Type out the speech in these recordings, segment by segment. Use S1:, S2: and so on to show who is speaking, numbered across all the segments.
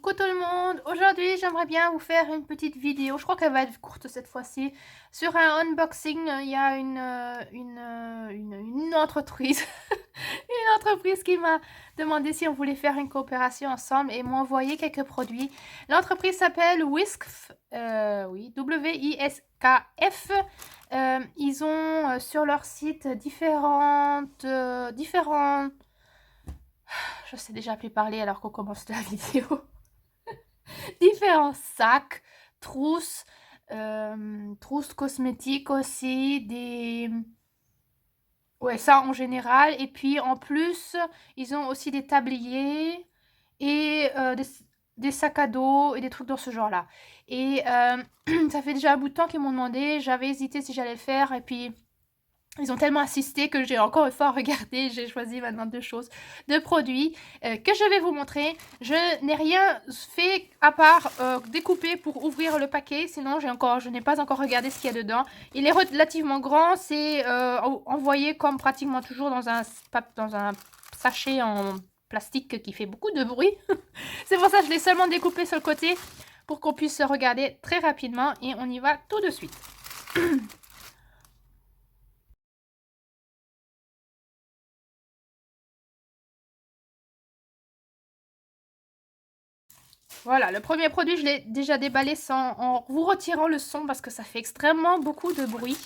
S1: Coucou tout le monde, aujourd'hui j'aimerais bien vous faire une petite vidéo, je crois qu'elle va être courte cette fois-ci, sur un unboxing. Il y a une entreprise, une entreprise qui m'a demandé si on voulait faire une coopération ensemble et m'a envoyé quelques produits. L'entreprise s'appelle Whiskf, oui, W-I-S-K-F. Ils ont sur leur site différents... Je sais déjà plus parler alors qu'on commence la vidéo. Différents sacs, trousses, trousses cosmétiques aussi, des... Ouais, ça en général. Et puis en plus, ils ont aussi des tabliers et des sacs à dos et des trucs dans ce genre-là. Et ça fait déjà un bout de temps qu'ils m'ont demandé, j'avais hésité si j'allais le faire et puis... Ils ont tellement insisté que j'ai encore une fois regardé. J'ai choisi maintenant deux produits que je vais vous montrer. Je n'ai rien fait à part découper pour ouvrir le paquet. Sinon, je n'ai pas encore regardé ce qu'il y a dedans. Il est relativement grand. C'est envoyé comme pratiquement toujours dans un sachet en plastique qui fait beaucoup de bruit. C'est pour ça que je l'ai seulement découpé sur le côté pour qu'on puisse regarder très rapidement. Et on y va tout de suite. Voilà, le premier produit, je l'ai déjà déballé en vous retirant le son parce que ça fait extrêmement beaucoup de bruit.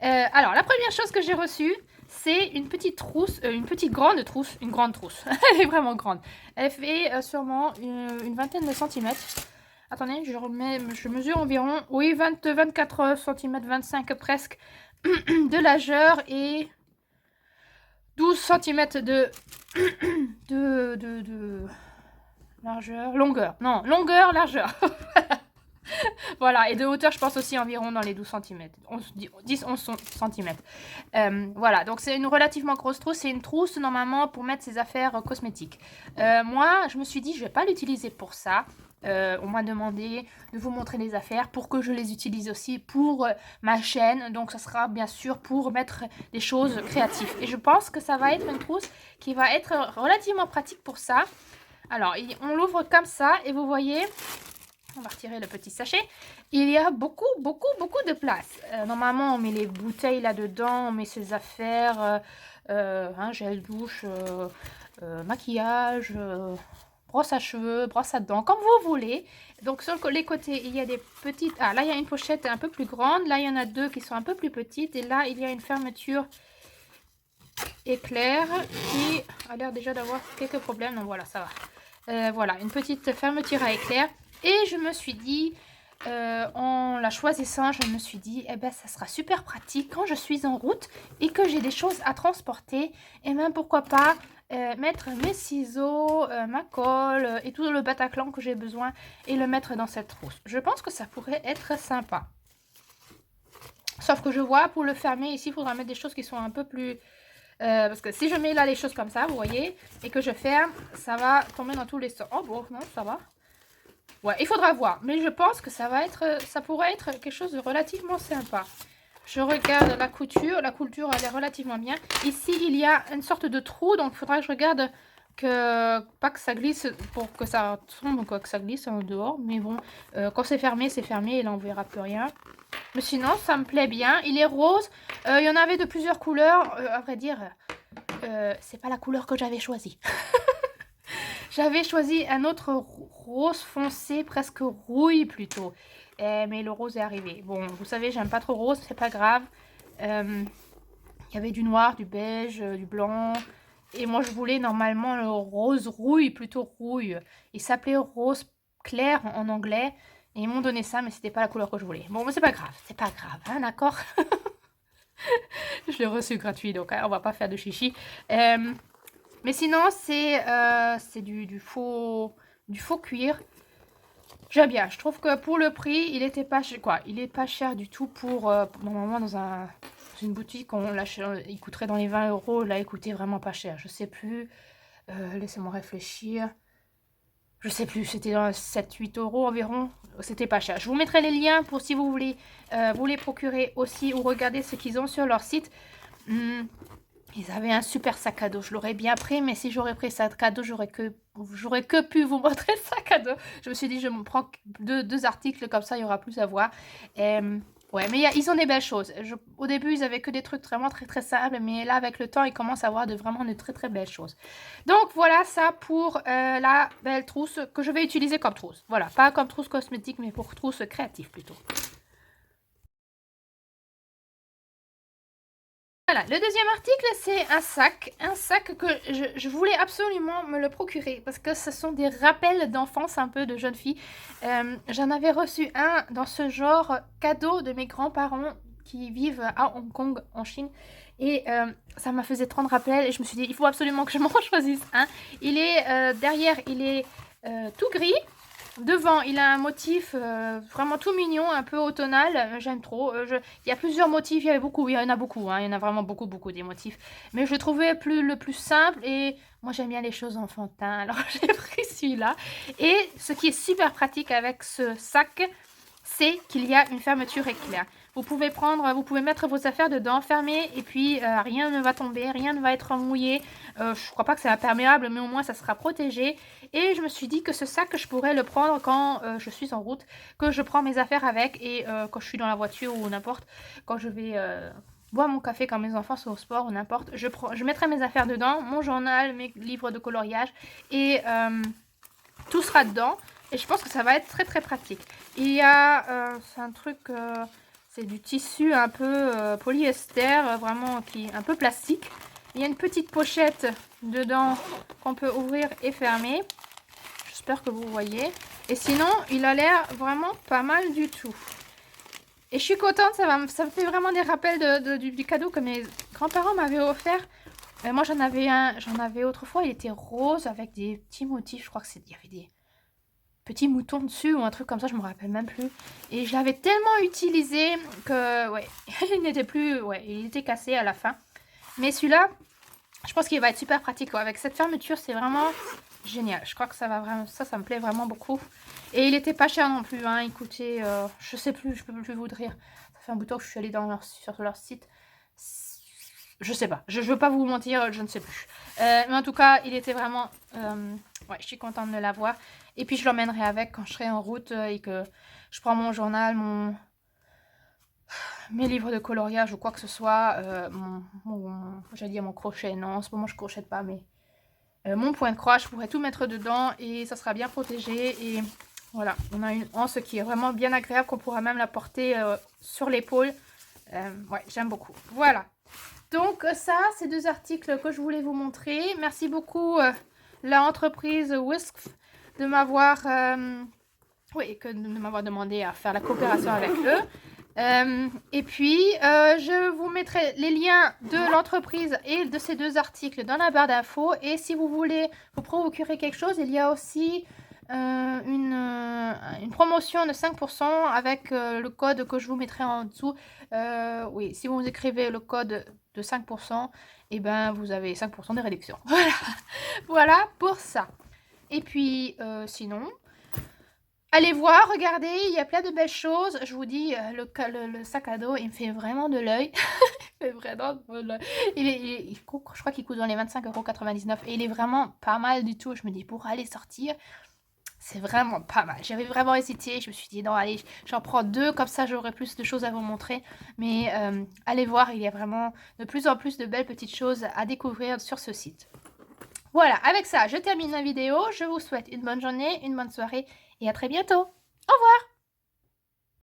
S1: Alors, la première chose que j'ai reçue, c'est une petite trousse, une grande trousse. Elle est vraiment grande. Elle fait sûrement une vingtaine de centimètres. Attendez, je mesure environ, oui, 24 cm, 25 presque de largeur et 12 cm de largeur, longueur, largeur. Voilà, et de hauteur, je pense aussi environ dans les 12 cm. 10-11 cm. Voilà, donc c'est une relativement grosse trousse. C'est une trousse normalement pour mettre ses affaires cosmétiques. Moi, je me suis dit, je ne vais pas l'utiliser pour ça. On m'a demandé de vous montrer les affaires pour que je les utilise aussi pour ma chaîne. Donc, ça sera bien sûr pour mettre des choses créatives. Et je pense que ça va être une trousse qui va être relativement pratique pour ça. Alors, on l'ouvre comme ça et vous voyez, on va retirer le petit sachet. Il y a beaucoup de place. Normalement, on met les bouteilles là-dedans, on met ses affaires, gel douche, maquillage, brosse à cheveux, brosse à dents, comme vous voulez. Donc, sur les côtés, il y a des petites... Ah, là, il y a une pochette un peu plus grande. Là, il y en a deux qui sont un peu plus petites. Et là, il y a une fermeture éclair qui a l'air déjà d'avoir quelques problèmes. Donc, voilà, ça va. Voilà, une petite fermeture à éclair. Et je me suis dit, en la choisissant, je me suis dit, eh ben, ça sera super pratique quand je suis en route et que j'ai des choses à transporter. Et même, pourquoi pas, mettre mes ciseaux, ma colle et tout le Bataclan que j'ai besoin et le mettre dans cette trousse. Je pense que ça pourrait être sympa. Sauf que je vois, pour le fermer ici, il faudra mettre des choses qui sont un peu plus... parce que si je mets là les choses comme ça, vous voyez, et que je ferme, ça va tomber dans tous les sens. Oh bon, non, ça va. Ouais, il faudra voir. Mais je pense que ça pourrait être quelque chose de relativement sympa. Je regarde la couture. La couture, elle est relativement bien. Ici, il y a une sorte de trou, donc il faudra que je regarde pas que ça glisse, pour que ça tombe, quoi, que ça glisse en dehors. Mais bon, quand c'est fermé, et là, on verra plus rien. Mais sinon, ça me plaît bien. Il est rose. Il y en avait de plusieurs couleurs. À vrai dire, c'est pas la couleur que j'avais choisie. J'avais choisi un autre rose foncé, presque rouille plutôt. Mais le rose est arrivé. Bon, vous savez, j'aime pas trop rose, c'est pas grave. Il y avait du noir, du beige, du blanc. Et moi, je voulais normalement le rose rouille, plutôt rouille. Il s'appelait rose clair en anglais. Et ils m'ont donné ça, mais c'était pas la couleur que je voulais. Bon, mais c'est pas grave, hein, d'accord. Je l'ai reçu gratuit, donc hein, on va pas faire de chichi. Mais sinon, c'est du faux cuir. J'aime bien. Je trouve que pour le prix, il était pas cher, quoi. Il est pas cher du tout pour normalement dans une boutique, il coûterait dans les 20 €. Là, il coûtait vraiment pas cher. Je sais plus. Laissez-moi réfléchir. Je sais plus, c'était dans 7-8 € environ. C'était pas cher. Je vous mettrai les liens pour si vous voulez vous les procurer aussi ou regarder ce qu'ils ont sur leur site. Ils avaient un super sac à dos, je l'aurais bien pris, mais si j'aurais pris sac à dos, j'aurais que pu vous montrer le sac à dos. Je me suis dit, je me prends deux articles, comme ça, il y aura plus à voir. Ouais, mais ils ont des belles choses. Au début, ils avaient que des trucs vraiment très très simples, mais là, avec le temps, ils commencent à avoir vraiment de très très belles choses. Donc, voilà ça pour la belle trousse que je vais utiliser comme trousse. Voilà, pas comme trousse cosmétique, mais pour trousse créative plutôt. Voilà, le deuxième article, c'est un sac que je voulais absolument me le procurer parce que ce sont des rappels d'enfance un peu de jeune fille. J'en avais reçu un dans ce genre cadeau de mes grands-parents qui vivent à Hong Kong, en Chine. Et ça m'a fait trop de rappels et je me suis dit, il faut absolument que je m'en choisisse un. Il est derrière, il est tout gris. Devant, il a un motif vraiment tout mignon, un peu automnal. J'aime trop. Il y a plusieurs motifs, il y en a beaucoup. Hein, il y en a vraiment beaucoup des motifs. Mais je trouvais le plus simple et moi j'aime bien les choses enfantins. Alors j'ai pris celui-là. Et ce qui est super pratique avec ce sac, c'est qu'il y a une fermeture éclair. Vous pouvez mettre vos affaires dedans, fermer, et puis rien ne va tomber, rien ne va être mouillé. Je crois pas que c'est imperméable, mais au moins ça sera protégé. Et je me suis dit que ce sac, je pourrais le prendre quand je suis en route, que je prends mes affaires avec, et quand je suis dans la voiture ou n'importe, quand je vais boire mon café quand mes enfants sont au sport ou n'importe, je mettrai mes affaires dedans, mon journal, mes livres de coloriage, et tout sera dedans. Et je pense que ça va être très très pratique. Il y a, c'est un truc, c'est du tissu un peu polyester, vraiment qui est un peu plastique. Il y a une petite pochette dedans qu'on peut ouvrir et fermer. J'espère que vous voyez. Et sinon, il a l'air vraiment pas mal du tout. Et je suis contente, ça me fait vraiment des rappels du cadeau que mes grands-parents m'avaient offert. Moi j'en avais autrefois, il était rose avec des petits motifs, je crois que il y avait des petits moutons dessus ou un truc comme ça, je me rappelle même plus. Et je l'avais tellement utilisé que, ouais, il n'était plus, ouais, il était cassé à la fin. Mais celui-là, je pense qu'il va être super pratique, quoi. Avec cette fermeture, c'est vraiment génial. Je crois que ça va vraiment, ça me plaît vraiment beaucoup. Et il était pas cher non plus, hein. Il coûtait, je sais plus, je peux plus vous dire. Ça fait un bout de temps que je suis allée sur leur site. Je sais pas, je veux pas vous mentir, je ne sais plus. Mais en tout cas, il était vraiment... ouais, je suis contente de l'avoir. Et puis, je l'emmènerai avec quand je serai en route et que je prends mon journal, mes livres de coloriage ou quoi que ce soit. J'allais dire mon crochet, non, en ce moment, je crochette pas, mais mon point de croix, je pourrais tout mettre dedans et ça sera bien protégé. Et voilà, on a une anse qui est vraiment bien agréable, qu'on pourra même la porter sur l'épaule. Ouais, j'aime beaucoup. Voilà. Donc ça, c'est deux articles que je voulais vous montrer. Merci beaucoup la entreprise Whisk de m'avoir demandé à faire la coopération avec eux. Et puis, je vous mettrai les liens de l'entreprise et de ces deux articles dans la barre d'infos. Et si vous voulez vous procurer quelque chose, il y a aussi une promotion de 5% avec le code que je vous mettrai en dessous. Oui, si vous écrivez le code de 5%, et ben vous avez 5% de réduction. Voilà, voilà pour ça. Et puis, sinon, allez voir, regardez, il y a plein de belles choses. Je vous dis, le sac à dos, il me fait vraiment de l'œil. Il fait vraiment de l'œil. Je crois qu'il coûte dans les 25,99 € et il est vraiment pas mal du tout. Je me dis, pour aller sortir, c'est vraiment pas mal. J'avais vraiment hésité. Je me suis dit, non, allez, j'en prends deux. Comme ça, j'aurai plus de choses à vous montrer. Mais allez voir, il y a vraiment de plus en plus de belles petites choses à découvrir sur ce site. Voilà, avec ça, je termine la vidéo. Je vous souhaite une bonne journée, une bonne soirée et à très bientôt. Au revoir!